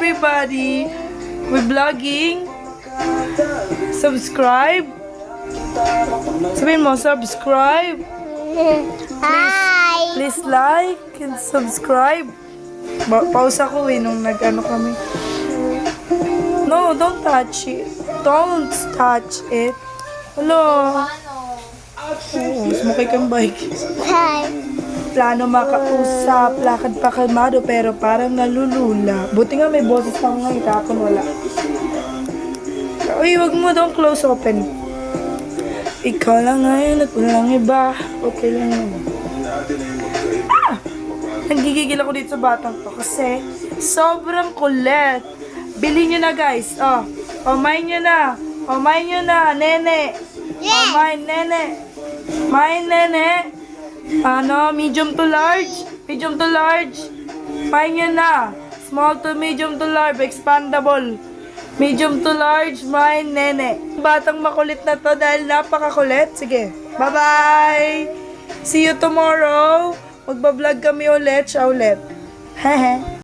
everybody. We're vlogging. Subscribe. Sabihin mo, subscribe. Hi! Please like and subscribe. Pause ako nung nag-ano kami. No, don't touch it. Don't touch it. Hello. Oh, sumakay kang bike. Hi! Plano makausap, lakad pa kalmado pero parang nalulula. Buti nga may boses pa ngayon, kapon wala. Uy, wag mo daw close open. Ikaw lang ngayon at walang iba. Okay lang yun. Ah! Nanggigigil ako dito sa batang to kasi sobrang kulit. Bilhin nyo na guys. Oh, mine nyo na. Mine nyo na, nene. Mine, nene. Mine, nene. Ano, medium to large? Medium to large. Mine nyo na. Small to medium to large, expandable. Medium to large, mine, nene. Batang makulit na to dahil napakakulit. Sige, bye-bye! See you tomorrow. Magbablog kami ulit, siya ulit. Hehe.